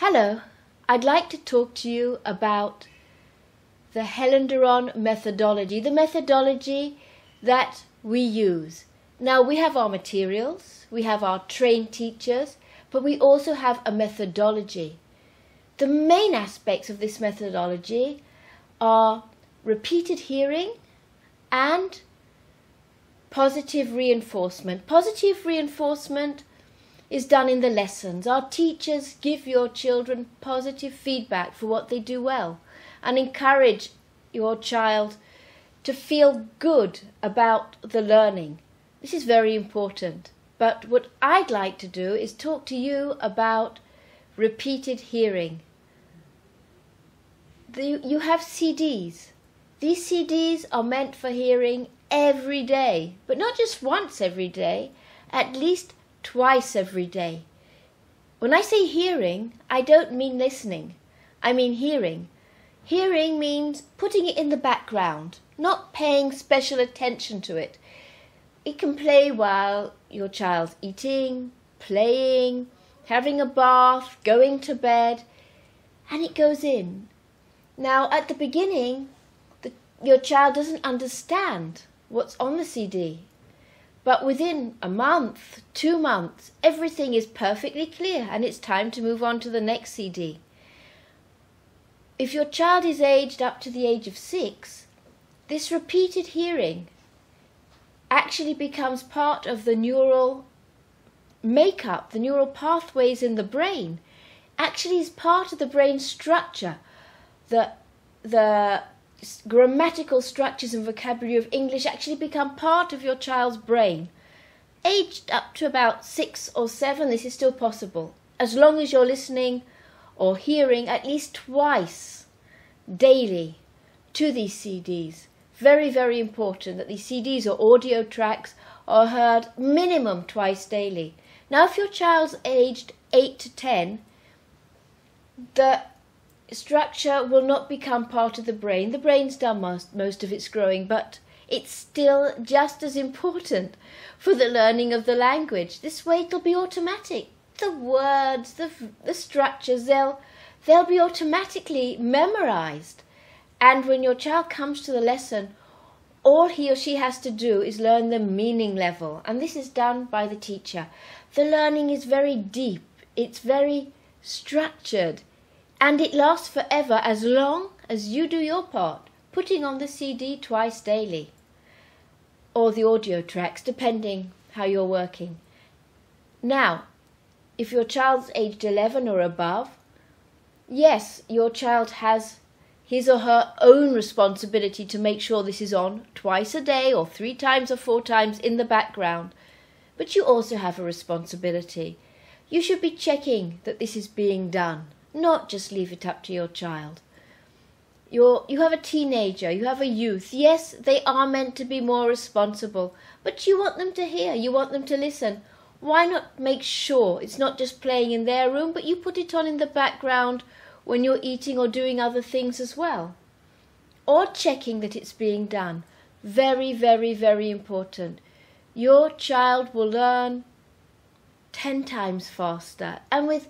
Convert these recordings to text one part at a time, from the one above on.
Hello, I'd like to talk to you about the Helen Doron methodology, the methodology that we use. Now, we have our materials, we have our trained teachers, but we also have a methodology. The main aspects of this methodology are repeated hearing and positive reinforcement. Positive reinforcement is done in the lessons. Our teachers give your children positive feedback for what they do well and encourage your child to feel good about the learning. This is very important. But what I'd like to do is talk to you about repeated hearing. You have CDs. These CDs are meant for hearing every day, but not just once every day, at least twice every day. When I say hearing, I don't mean listening. I mean hearing. Hearing means putting it in the background, not paying special attention to it. It can play while your child's eating, playing, having a bath, going to bed, and it goes in. Now, at the beginning, your child doesn't understand what's on the CD. But within a month, 2 months, everything is perfectly clear and it's time to move on to the next CD. If your child is aged up to the age of 6, this repeated hearing actually becomes part of the neural makeup, the neural pathways in the brain. Actually is part of the brain structure. The grammatical structures and vocabulary of English actually become part of your child's brain. Aged up to about 6 or 7, this is still possible, as long as you're listening or hearing at least twice daily to these CDs. Very, very important that these CDs or audio tracks are heard minimum twice daily. Now, if your child's aged 8 to 10, the structure will not become part of the brain. The brain's done most of its growing, but it's still just as important for the learning of the language. This way it'll be automatic. The words, the structures, they'll be automatically memorized. And when your child comes to the lesson, all he or she has to do is learn the meaning level. And this is done by the teacher. The learning is very deep. It's very structured. And it lasts forever as long as you do your part, putting on the CD twice daily, or the audio tracks, depending how you're working. Now, if your child's aged 11 or above, yes, your child has his or her own responsibility to make sure this is on twice a day or 3 times or 4 times in the background. But you also have a responsibility. You should be checking that this is being done. Not just leave it up to your child. You have a teenager, you have a youth. Yes, they are meant to be more responsible, but you want them to hear, you want them to listen. Why not make sure it's not just playing in their room, but you put it on in the background when you're eating or doing other things as well? Or checking that it's being done. Very, very, very important. Your child will learn 10 times faster and with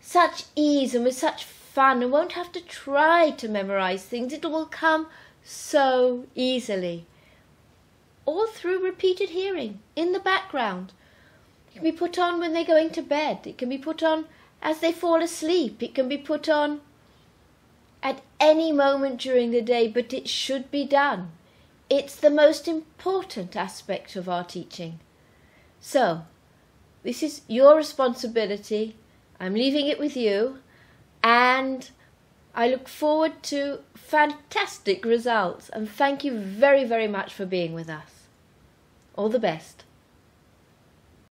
such ease and with such fun, and won't have to try to memorize things. It will come so easily. All through repeated hearing in the background. It can be put on when they're going to bed. It can be put on as they fall asleep. It can be put on at any moment during the day, but it should be done. It's the most important aspect of our teaching. So, this is your responsibility. I'm leaving it with you, and I look forward to fantastic results, and thank you very, very much for being with us. All the best.